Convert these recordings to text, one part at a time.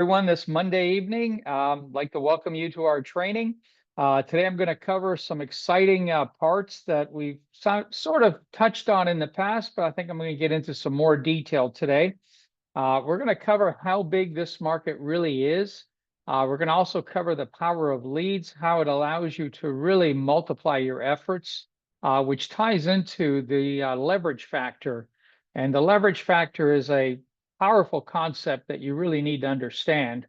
Everyone, this Monday evening. I'd like to welcome you to our training. Today I'm going to cover some exciting parts that we've sort of touched on in the past, but I think I'm going to get into some more detail today. We're going to cover how big this market really is. We're going to also cover the power of leads, how it allows you to really multiply your efforts, which ties into the leverage factor. And the leverage factor is a powerful concept that you really need to understand.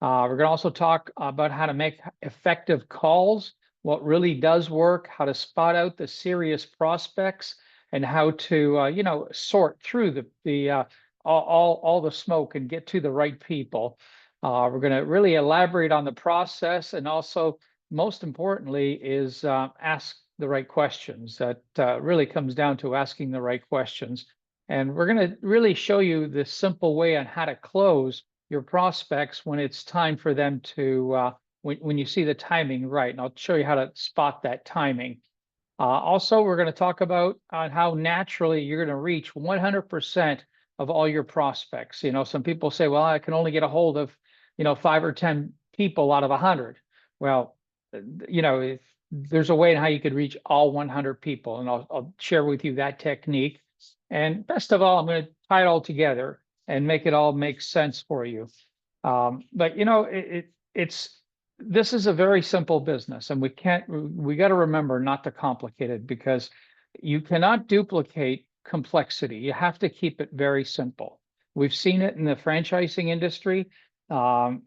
We're going to also talk about how to make effective calls, what really does work, how to spot out the serious prospects, and how to sort through all the smoke and get to the right people. We're going to really elaborate on the process, and also, most importantly, is ask the right questions. That really comes down to asking the right questions. And we're going to really show you the simple way on how to close your prospects when it's time for them to, when you see the timing right. And I'll show you how to spot that timing. Also, we're going to talk about how naturally you're going to reach 100% of all your prospects. Some people say, well, I can only get a hold of, 5 or 10 people out of 100. Well, if there's a way in how you could reach all 100 people, and I'll share with you that technique. And best of all, I'm going to tie it all together and make it all make sense for you. But this is a very simple business, and we got to remember not to complicate it, because you cannot duplicate complexity. You have to keep it very simple. We've seen it in the franchising industry. With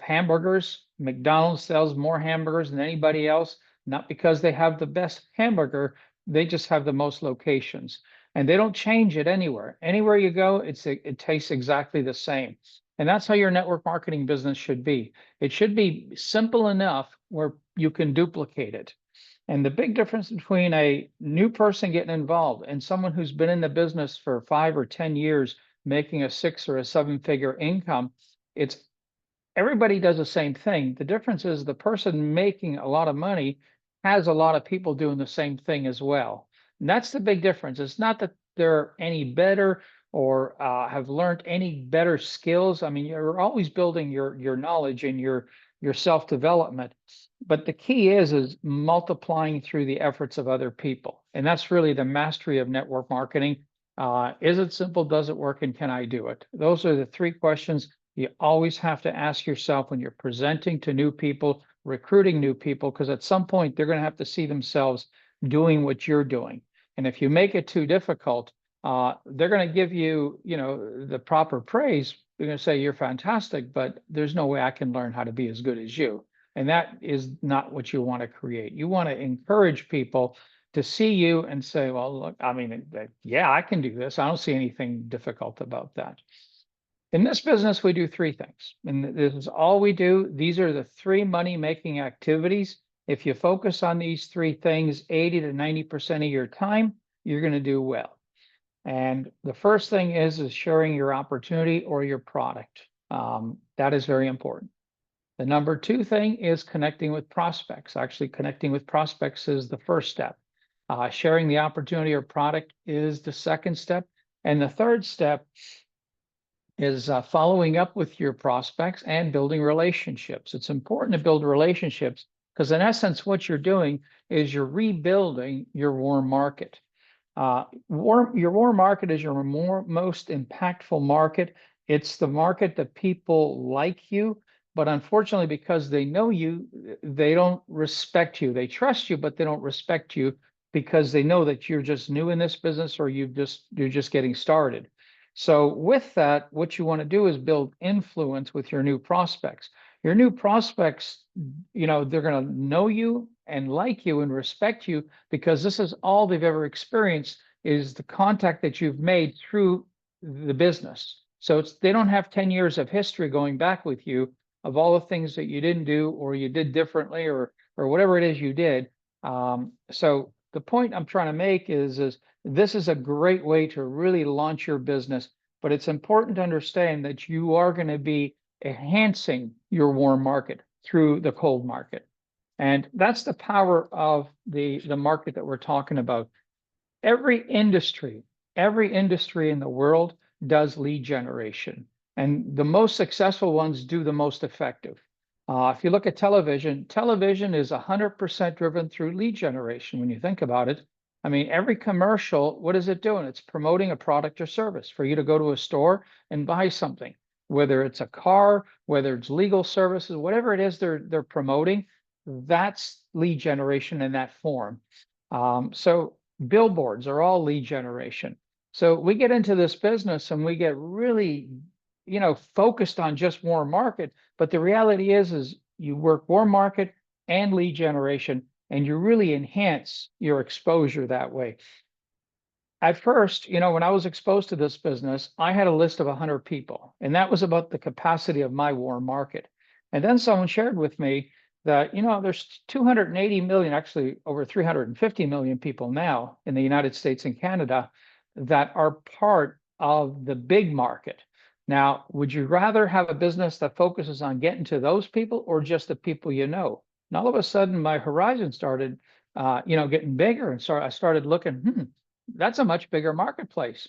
hamburgers, McDonald's sells more hamburgers than anybody else, not because they have the best hamburger, they just have the most locations, and they don't change it anywhere. Anywhere you go, it tastes exactly the same. And that's how your network marketing business should be. It should be simple enough where you can duplicate it. And the big difference between a new person getting involved and someone who's been in the business for 5 or 10 years, making a 6 or a 7-figure income, it's everybody does the same thing. The difference is the person making a lot of money has a lot of people doing the same thing as well. And that's the big difference. It's not that they're any better or have learned any better skills. I mean, you're always building your knowledge and your self-development. But the key is multiplying through the efforts of other people. And that's really the mastery of network marketing. Is it simple? Does it work? And can I do it? Those are the 3 questions you always have to ask yourself when you're presenting to new people, recruiting new people, because at some point they're going to have to see themselves doing what you're doing. And if you make it too difficult, they're going to give you, the proper praise. They're going to say, you're fantastic, but there's no way I can learn how to be as good as you. And that is not what you want to create. You want to encourage people to see you and say, well, look, I mean, yeah, I can do this. I don't see anything difficult about that. In this business, we do 3 things, and this is all we do. These are the 3 money-making activities. If you focus on these 3 things 80 to 90% of your time, you're going to do well. And the first thing is sharing your opportunity or your product. That is very important. The number 2 thing is connecting with prospects. Actually, connecting with prospects is the first step. Sharing the opportunity or product is the second step. And the third step is following up with your prospects and building relationships. It's important to build relationships because, in essence, what you're doing is you're rebuilding your warm market. Your warm market is your most impactful market. It's the market that people like you, but unfortunately, because they know you, they don't respect you. They trust you, but they don't respect you because they know that you're just new in this business or you're just getting started. So with that, what you want to do is build influence with your new prospects. Your new prospects, they're going to know you and like you and respect you because this is all they've ever experienced is the contact that you've made through the business. So they don't have 10 years of history going back with you of all the things that you didn't do or you did differently or whatever it is you did. So the point I'm trying to make is this is a great way to really launch your business, but it's important to understand that you are going to be enhancing your warm market through the cold market. And that's the power of the market that we're talking about. Every industry in the world does lead generation. And the most successful ones do the most effective. If you look at television, television is 100% driven through lead generation. When you think about it, I mean, every commercial, what is it doing? It's promoting a product or service for you to go to a store and buy something, whether it's a car, whether it's legal services, whatever it is they're promoting, that's lead generation in that form. So billboards are all lead generation. So we get into this business and we get really, focused on just warm market. But the reality is you work warm market and lead generation, and you really enhance your exposure that way. At first, when I was exposed to this business, I had a list of 100 people, and that was about the capacity of my warm market. And then someone shared with me that, there's 280 million, actually over 350 million people now in the United States and Canada that are part of the big market. Now, would you rather have a business that focuses on getting to those people or just the people you know? And all of a sudden, my horizon started, getting bigger, and so I started looking, that's a much bigger marketplace.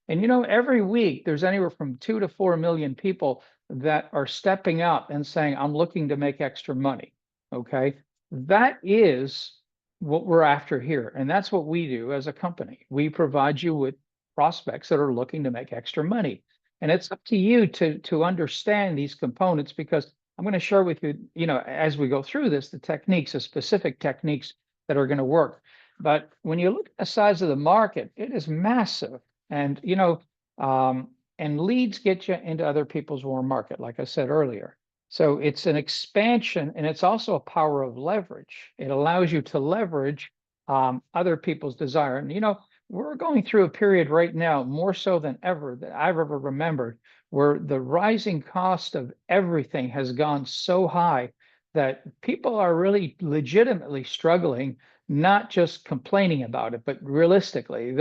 And every week there's anywhere from 2 to 4 million people that are stepping up and saying, I'm looking to make extra money. Okay. That is what we're after here. And that's what we do as a company. We provide you with prospects that are looking to make extra money. And it's up to you to understand these components, because I'm going to share with you, as we go through this, the techniques, the specific techniques that are going to work. But when you look at the size of the market, it is massive. And, and leads get you into other people's warm market, like I said earlier. So it's an expansion, and it's also a power of leverage. It allows you to leverage other people's desire. And, we're going through a period right now, more so than ever, that I've ever remembered, where the rising cost of everything has gone so high that people are really legitimately struggling, not just complaining about it, but realistically,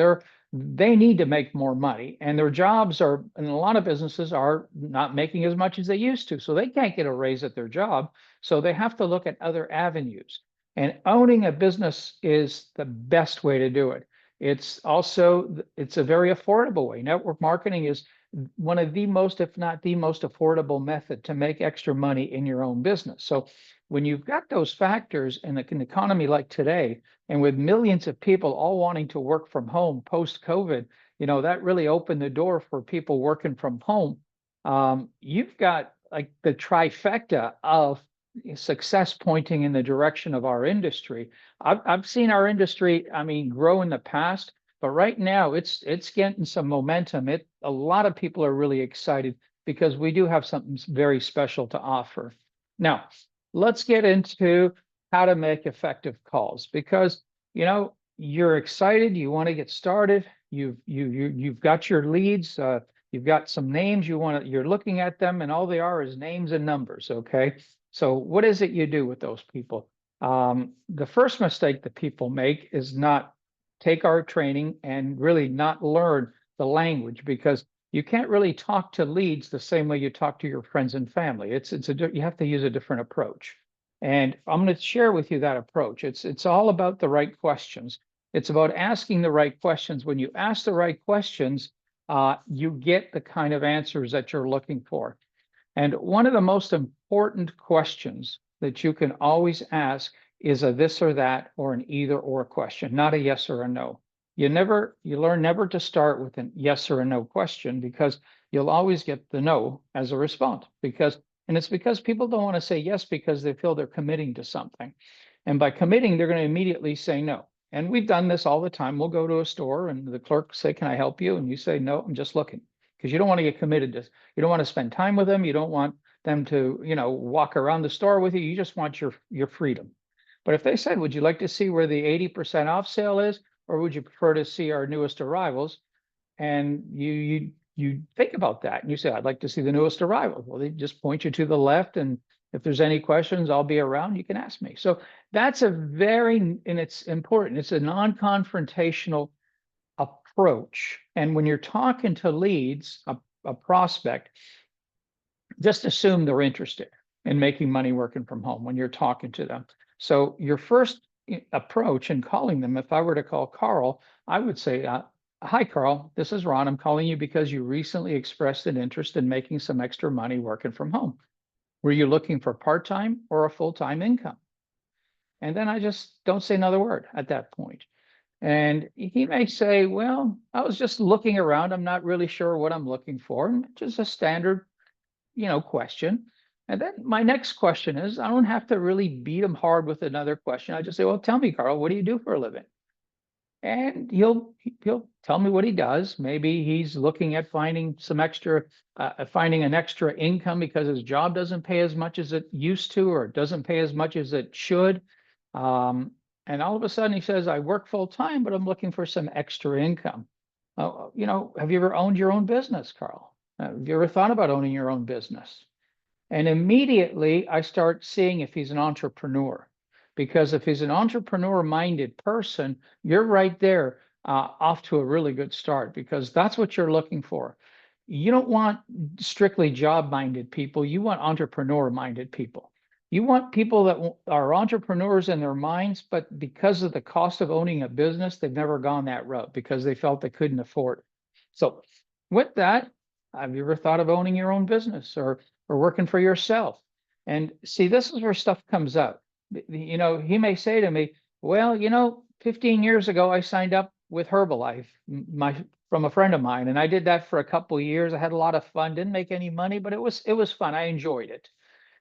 they need to make more money, and their jobs are, and a lot of businesses are not making as much as they used to. So they can't get a raise at their job. So they have to look at other avenues. And owning a business is the best way to do it. It's a very affordable way. Network marketing is one of the most, if not the most affordable method to make extra money in your own business. So when you've got those factors in an economy like today, and with millions of people all wanting to work from home post-COVID, that really opened the door for people working from home. You've got like the trifecta of success pointing in the direction of our industry. I've seen our industry, grow in the past, but right now it's getting some momentum. A lot of people are really excited because we do have something very special to offer. Now, let's get into how to make effective calls, because you're excited, you want to get started, you've got your leads, you've got some names, you're looking at them, and all they are is names and numbers. Okay, so what is it you do with those people? The first mistake that people make is not take our training and really not learn the language, because you can't really talk to leads the same way you talk to your friends and family. You have to use a different approach. And I'm going to share with you that approach. It's all about the right questions. It's about asking the right questions. When you ask the right questions, you get the kind of answers that you're looking for. And one of the most important questions that you can always ask is a this or that, or an either or question, not a yes or a no. You learn never to start with a yes or a no question, because you'll always get the no as a response. And it's because people don't want to say yes because they feel they're committing to something. And by committing, they're going to immediately say no. And we've done this all the time. We'll go to a store and the clerk say, can I help you? And you say, no, I'm just looking. Because you don't want to get committed to, you don't want to spend time with them. You don't want them to, walk around the store with you. You just want your freedom. But if they said, would you like to see where the 80% off sale is, or would you prefer to see our newest arrivals? And you think about that and you say, I'd like to see the newest arrival. Well, they just point you to the left, and if there's any questions, I'll be around, you can ask me. So that's and it's important. It's a non-confrontational approach. And when you're talking to leads, a prospect, just assume they're interested in making money working from home when you're talking to them. So your first approach in calling them, if I were to call Carl, I would say, Hi, Carl. This is Ron. I'm calling you because you recently expressed an interest in making some extra money working from home. Were you looking for part-time or a full-time income? And then I just don't say another word at that point. And he may say, well, I was just looking around. I'm not really sure what I'm looking for. Just a standard, question. And then my next question is, I don't have to really beat him hard with another question. I just say, well, tell me, Carl, what do you do for a living? And he'll tell me what he does. Maybe he's looking at finding an extra income because his job doesn't pay as much as it used to, or it doesn't pay as much as it should. Um, and all of a sudden he says, I work full time, but I'm looking for some extra income. Have you ever owned your own business, Carl? Have you ever thought about owning your own business? And immediately I start seeing if he's an entrepreneur. Because if he's an entrepreneur minded person, you're right there, off to a really good start, because that's what you're looking for. You don't want strictly job minded people, you want entrepreneur minded people. You want people that are entrepreneurs in their minds, but because of the cost of owning a business, they've never gone that route because they felt they couldn't afford it. So, with that, have you ever thought of owning your own business, or working for yourself? And see, this is where stuff comes out. He may say to me, well, 15 years ago, I signed up with Herbalife, from a friend of mine, and I did that for a couple of years. I had a lot of fun, didn't make any money, but it was fun. I enjoyed it.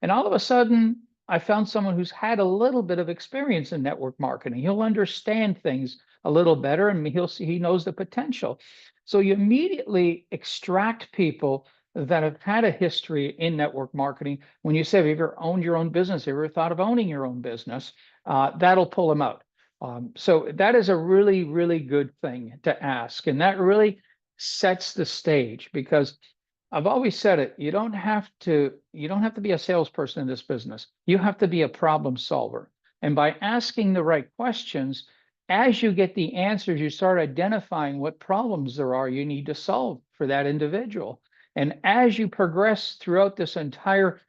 And all of a sudden, I found someone who's had a little bit of experience in network marketing. He'll understand things a little better, and he knows the potential. So you immediately extract people that have had a history in network marketing. When you say, have you ever owned your own business? Have you ever thought of owning your own business? That'll pull them out. So that is a really, really good thing to ask. And that really sets the stage, because I've always said it, you don't have to be a salesperson in this business. You have to be a problem solver. And by asking the right questions, as you get the answers, you start identifying what problems there are you need to solve for that individual. And as you progress throughout this entire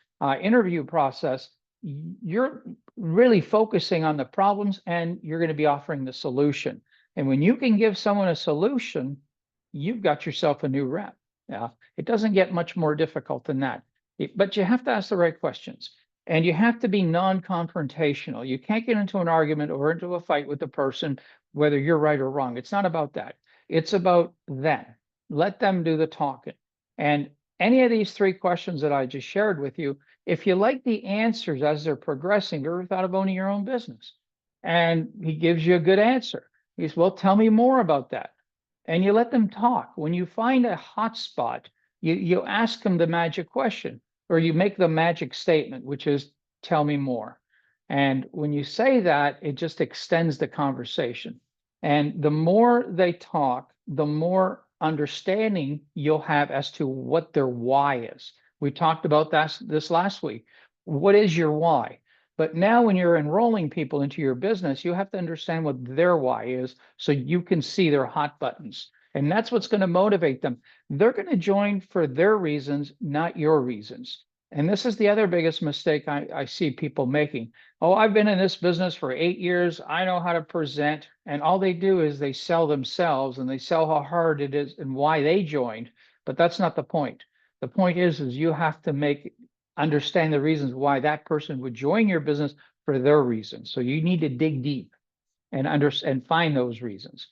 interview process, you're really focusing on the problems, and you're going to be offering the solution. And when you can give someone a solution, you've got yourself a new rep. Yeah, it doesn't get much more difficult than that. But you have to ask the right questions, and you have to be non-confrontational. You can't get into an argument or into a fight with the person, whether you're right or wrong. It's not about that. It's about them. Let them do the talking. And any of these three questions that I just shared with you, if you like the answers as they're progressing, have you ever thought of owning your own business? And he gives you a good answer. He says, well, tell me more about that. And you let them talk. When you find a hot spot, you ask them the magic question, or you make the magic statement, which is, tell me more. And when you say that, it just extends the conversation. And the more they talk, the more understanding you'll have as to what their why is. We talked about this last week. What is your why? But now when you're enrolling people into your business, you have to understand what their why is, so you can see their hot buttons. And that's what's going to motivate them. They're going to join for their reasons, not your reasons. And this is the other biggest mistake I see people making. Oh, I've been in this business for 8 years. I know how to present. And all they do is they sell themselves, and they sell how hard it is and why they joined. But that's not the point. The point is you have to understand the reasons why that person would join your business for their reasons. So you need to dig deep and find those reasons.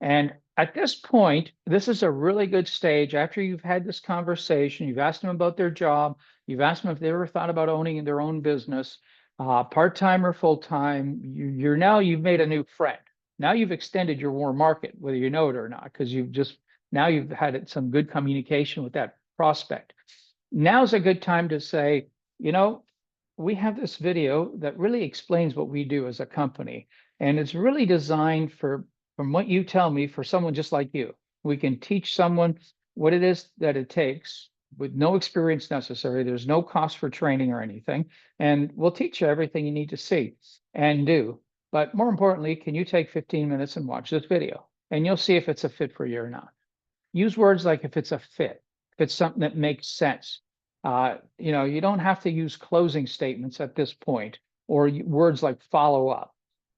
And at this point, this is a really good stage. After you've had this conversation, you've asked them about their job, you've asked them if they ever thought about owning their own business, part-time or full-time. You've made a new friend. Now you've extended your warm market, whether you know it or not, because you've had some good communication with that prospect. Now's a good time to say, we have this video that really explains what we do as a company. And it's really designed from what you tell me, for someone just like you. We can teach someone what it is that it takes with no experience necessary. There's no cost for training or anything. And we'll teach you everything you need to see and do. But more importantly, can you take 15 minutes and watch this video? And you'll see if it's a fit for you or not. Use words like if it's a fit, if it's something that makes sense. You don't have to use closing statements at this point, or words like follow up.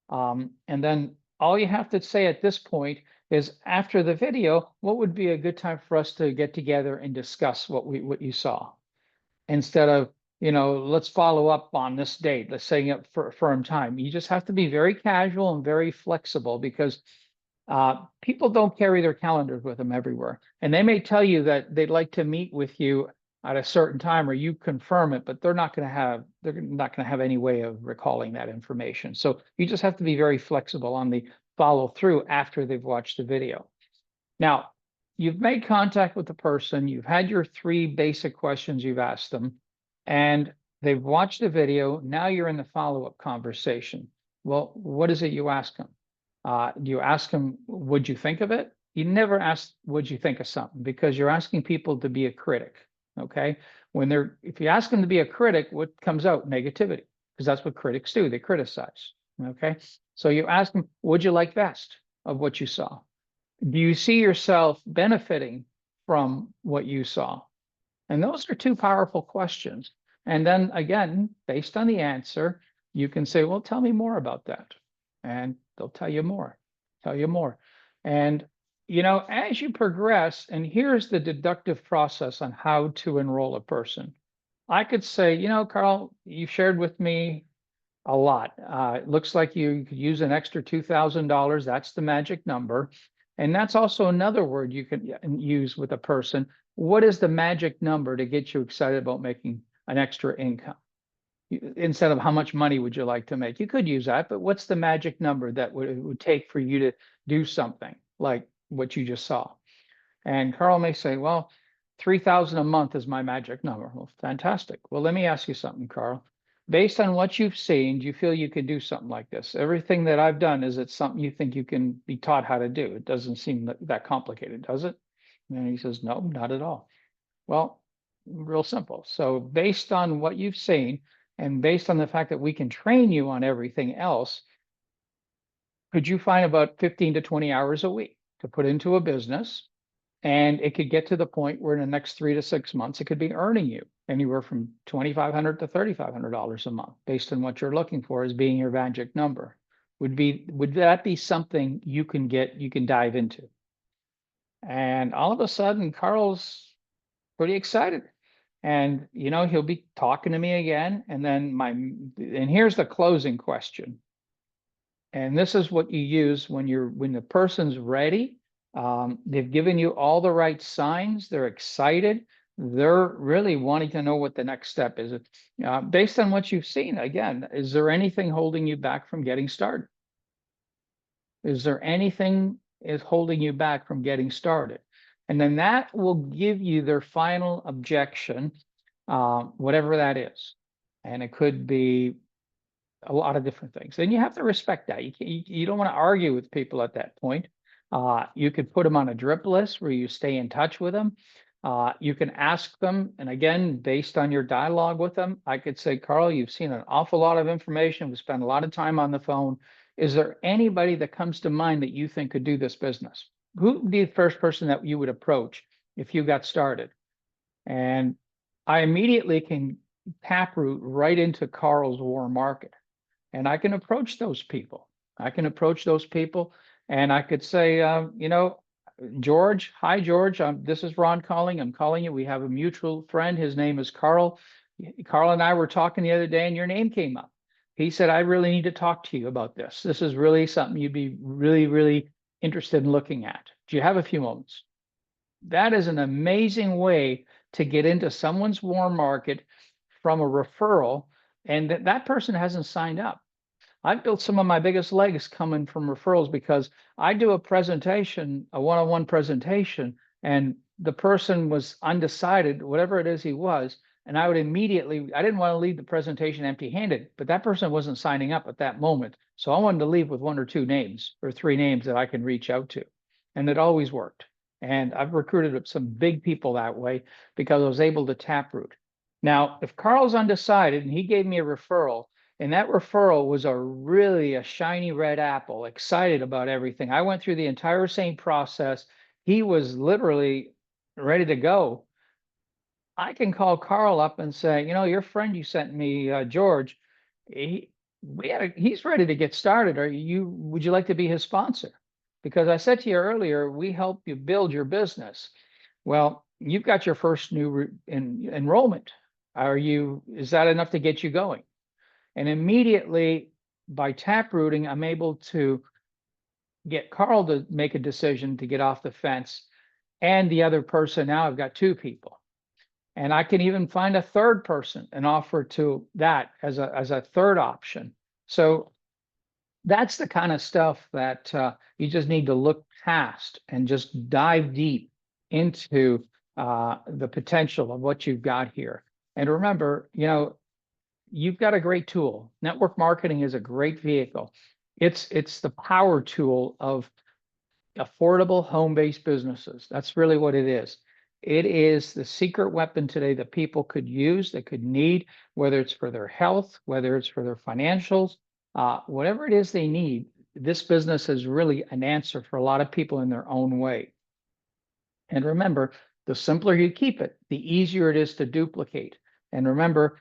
And then all you have to say at this point is after the video, what would be a good time for us to get together and discuss what you saw? Instead of, let's follow up on this date, let's say up for firm time. You just have to be very casual and very flexible, because people don't carry their calendars with them everywhere. And they may tell you that they'd like to meet with you at a certain time, or you confirm it, but they're not going to have any way of recalling that information. So you just have to be very flexible on the follow through after they've watched the video. Now, you've made contact with the person, you've had your 3 basic questions you've asked them, and they've watched the video. Now you're in the follow-up conversation. Well, what is it you ask them? Do you ask them, what'd you think of it? You never ask, what'd you think of something? Because you're asking people to be a critic, okay? If you ask them to be a critic, what comes out? Negativity, because that's what critics do, they criticize, okay? So you ask them, what'd you like best of what you saw? Do you see yourself benefiting from what you saw? And those are 2 powerful questions. And then again, based on the answer, you can say, well, tell me more about that. And they'll tell you more, tell you more. And, as you progress, and here's the deductive process on how to enroll a person. I could say, Carl, you shared with me a lot. It looks like you could use an extra $2,000. That's the magic number. And that's also another word you can use with a person. What is the magic number to get you excited about making an extra income? Instead of how much money would you like to make? You could use that, but what's the magic number that it would take for you to do something like what you just saw? And Carl may say, well, 3,000 a month is my magic number. Well, fantastic. Well, let me ask you something, Carl. Based on what you've seen, do you feel you could do something like this? Everything that I've done, is it something you think you can be taught how to do? It doesn't seem that complicated, does it? And he says, no, not at all. Well, real simple. So based on what you've seen, and based on the fact that we can train you on everything else, could you find about 15 to 20 hours a week to put into a business? And it could get to the point where in the next 3 to 6 months, it could be earning you anywhere from $2,500 to $3,500 a month, based on what you're looking for as being your magic number. Would that be something you can dive into? And all of a sudden, Carl's pretty excited. And he'll be talking to me again. And then here's the closing question. And this is what you use when the person's ready. They've given you all the right signs. They're excited. They're really wanting to know what the next step is. Based on what you've seen, again, is there anything holding you back from getting started? Is there anything is holding you back from getting started? And then that will give you their final objection, whatever that is. And it could be a lot of different things. And you have to respect that. You don't want to argue with people at that point. You could put them on a drip list where you stay in touch with them. You can ask them, and again, based on your dialogue with them, I could say, Carl, you've seen an awful lot of information. We spent a lot of time on the phone. Is there anybody that comes to mind that you think could do this business? Who would be the first person that you would approach if you got started? And I immediately can taproot right into Carl's warm market. And I can approach those people. And I could say, George, hi, George. This is Ron calling. I'm calling you. We have a mutual friend. His name is Carl. Carl and I were talking the other day and your name came up. He said, I really need to talk to you about this. This is really something you'd be really, really interested in looking at. Do you have a few moments? That is an amazing way to get into someone's warm market from a referral, and that person hasn't signed up. I've built some of my biggest legs coming from referrals, because I do a presentation, a one-on-one presentation, and the person was undecided, whatever it is he was, and I didn't want to leave the presentation empty-handed, but that person wasn't signing up at that moment. So I wanted to leave with 1 or 2 names or 3 names that I can reach out to. And it always worked. And I've recruited some big people that way because I was able to taproot. Now, if Carl's undecided and he gave me a referral, and that referral was a shiny red apple, excited about everything. I went through the entire same process. He was literally ready to go. I can call Carl up and say, your friend you sent me, George, he's ready to get started. Would you like to be his sponsor? Because I said to you earlier, we help you build your business. Well, you've got your first new enrollment. Is that enough to get you going? And immediately by tap rooting, I'm able to get Carl to make a decision to get off the fence. And the other person, now I've got two people. And I can even find a third person and offer to that as a third option. So that's the kind of stuff that you just need to look past and just dive deep into the potential of what you've got here. And remember, you've got a great tool. Network marketing is a great vehicle. It's the power tool of affordable home-based businesses. That's really what it is. It is the secret weapon today that people could use, that could need, whether it's for their health, whether it's for their financials, whatever it is they need. This business is really an answer for a lot of people in their own way. And remember, the simpler you keep it, the easier it is to duplicate. And remember,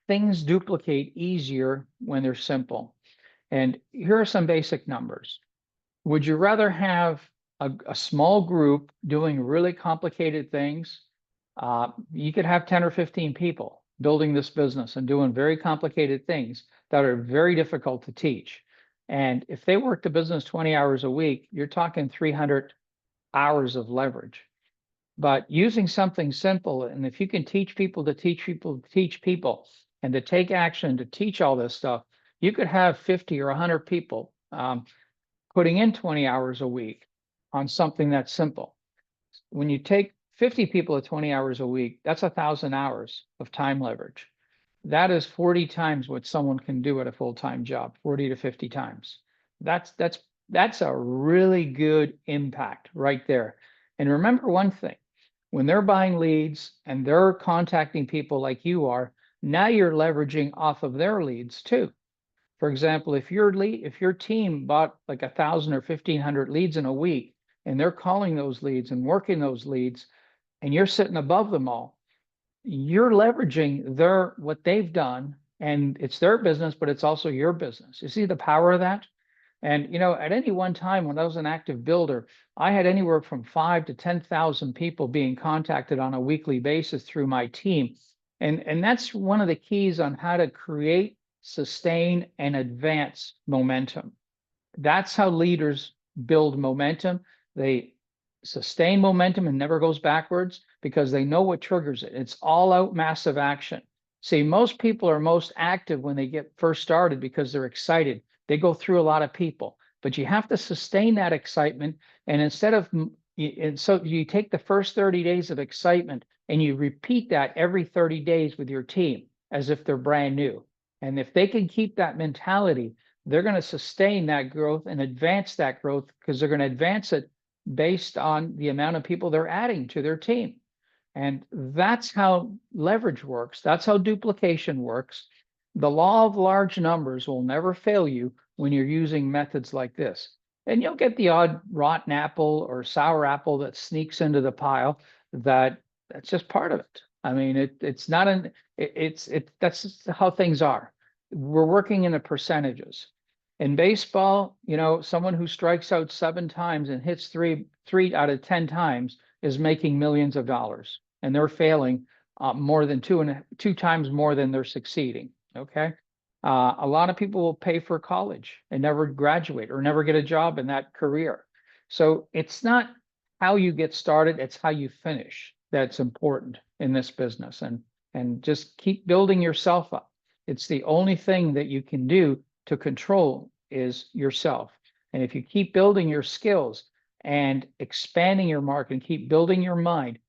things duplicate easier when they're simple. And here are some basic numbers. Would you rather have a small group doing really complicated things? You could have 10 or 15 people building this business and doing very complicated things that are very difficult to teach. And if they work the business 20 hours a week, you're talking 300 hours of leverage. But using something simple, and if you can teach people to teach people to teach people, and to take action to teach all this stuff, you could have 50 or 100 people putting in 20 hours a week on something that's simple. When you take 50 people at 20 hours a week, that's 1,000 hours of time leverage. That is 40 times what someone can do at a full-time job, 40 to 50 times. That's a really good impact right there. And remember one thing, when they're buying leads and they're contacting people like you are, now you're leveraging off of their leads too. For example, if your team bought like 1,000 or 1,500 leads in a week, and they're calling those leads and working those leads, and you're sitting above them all, you're leveraging what they've done, and it's their business, but it's also your business. You see the power of that? And at any one time when I was an active builder, I had anywhere from 5 to 10,000 people being contacted on a weekly basis through my team. And that's one of the keys on how to create, sustain, and advance momentum. That's how leaders build momentum. They sustain momentum and never goes backwards because they know what triggers it. It's all out massive action. See, most people are most active when they get first started because they're excited. They go through a lot of people, but you have to sustain that excitement. And so you take the first 30 days of excitement and you repeat that every 30 days with your team as if they're brand new. And if they can keep that mentality, they're going to sustain that growth and advance that growth because they're going to advance it based on the amount of people they're adding to their team. And that's how leverage works. That's how duplication works. The law of large numbers will never fail you when you're using methods like this. And you'll get the odd rotten apple or sour apple that sneaks into the pile. That's just part of it. I mean, that's how things are. We're working in the percentages. In baseball, someone who strikes out 7 times and hits three out of 10 times is making millions of dollars, and they're failing more than two times more than they're succeeding. Okay. A lot of people will pay for college and never graduate or never get a job in that career. So it's not how you get started, it's how you finish that's important in this business. And just keep building yourself up. It's the only thing that you can do to control is yourself. And if you keep building your skills and expanding your market and keep building your mind,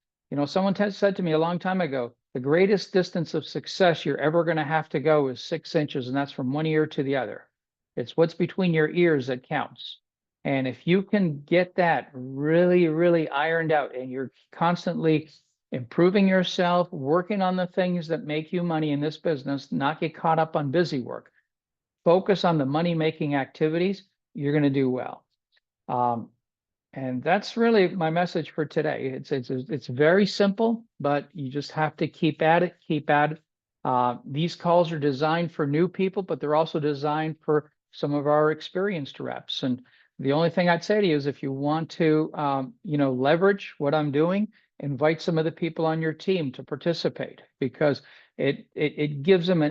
someone said to me a long time ago, the greatest distance of success you're ever going to have to go is 6 inches, and that's from one ear to the other. It's what's between your ears that counts. And if you can get that really, really ironed out and you're constantly improving yourself, working on the things that make you money in this business, not get caught up on busy work, focus on the money-making activities, you're going to do well. And that's really my message for today. It's very simple, but you just have to keep at it, keep at it. These calls are designed for new people, but they're also designed for some of our experienced reps. And The only thing I'd say to you is if you want to, leverage what I'm doing, invite some of the people on your team to participate because it gives them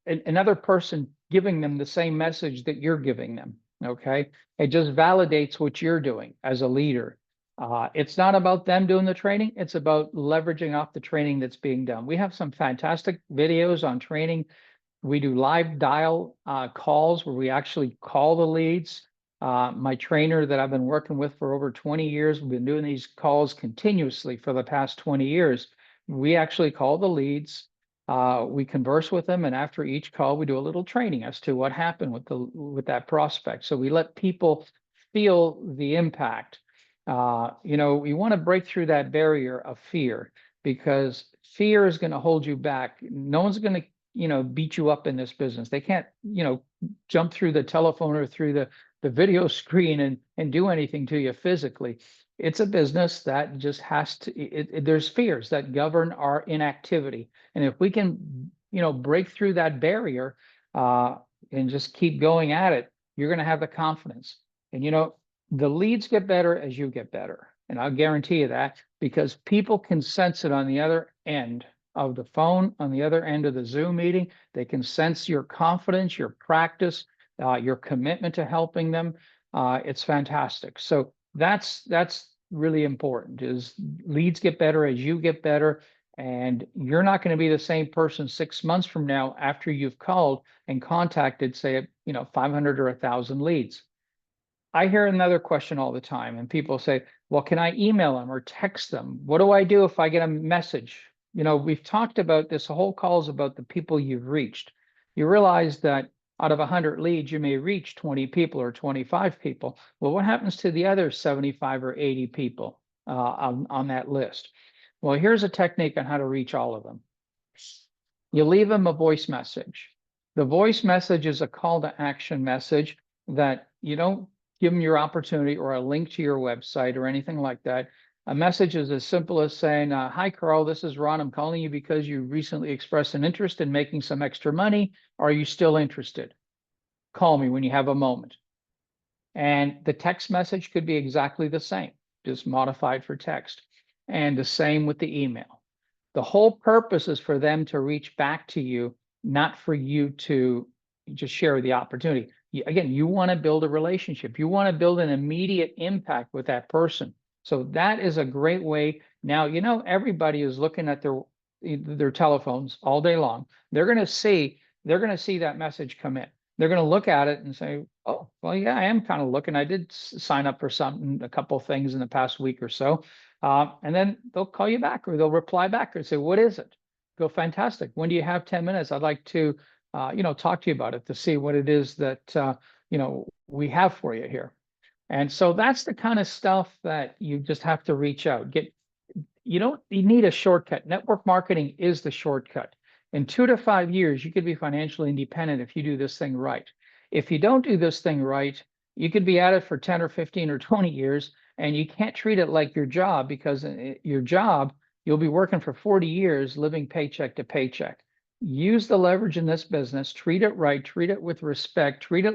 another person giving them the same message that you're giving them. Okay. It just validates what you're doing as a leader. It's not about them doing the training. It's about leveraging off the training that's being done. We have some fantastic videos on training. We do live dial calls where we actually call the leads. My trainer that I've been working with for over 20 years, we've been doing these calls continuously for the past 20 years. We actually call the leads. We converse with them, and after each call, we do a little training as to what happened with that prospect. So we let people feel the impact. We want to break through that barrier of fear because fear is going to hold you back. No one's going to beat you up in this business. They can't, jump through the telephone or through the video screen and do anything to you physically. It's a business that just has to, there's fears that govern our inactivity. And if we can, break through that barrier and just keep going at it, you're going to have the confidence. And, the leads get better as you get better. And I'll guarantee you that because people can sense it on the other end of the phone, on the other end of the Zoom meeting. They can sense your confidence, your practice, your commitment to helping them. It's fantastic. So that's really important is leads get better as you get better. And you're not going to be the same person 6 months from now after you've called and contacted, say, 500 or 1,000 leads. I hear another question all the time, and people say, well, can I email them or text them? What do I do if I get a message? We've talked about this whole call is about the people you've reached. You realize that out of 100 leads, you may reach 20 people or 25 people. Well, what happens to the other 75 or 80 people on that list? Well, here's a technique on how to reach all of them. You leave them a voice message. The voice message is a call to action message that you don't give them your opportunity or a link to your website or anything like that. A message is as simple as saying, hi, Carl, this is Ron. I'm calling you because you recently expressed an interest in making some extra money. Are you still interested? Call me when you have a moment. And the text message could be exactly the same, just modified for text. And the same with the email. The whole purpose is for them to reach back to you, not for you to just share the opportunity. Again, you want to build a relationship. You want to build an immediate impact with that person. So that is a great way. Now, everybody is looking at their telephones all day long. They're going to see that message come in. They're going to look at it and say, oh, well, yeah, I am kind of looking. I did sign up for a couple of things in the past week or so. And then they'll call you back or they'll reply back and say, what is it? Go, fantastic. When do you have 10 minutes? I'd like to, talk to you about it to see what it is that, we have for you here. And so that's the kind of stuff that you just have to reach out. You need a shortcut. Network marketing is the shortcut. In 2 to 5 years, you could be financially independent if you do this thing right. If you don't do this thing right, you could be at it for 10 or 15 or 20 years, and you can't treat it like your job because your job, you'll be working for 40 years, living paycheck to paycheck. Use the leverage in this business, treat it right, treat it with respect, treat it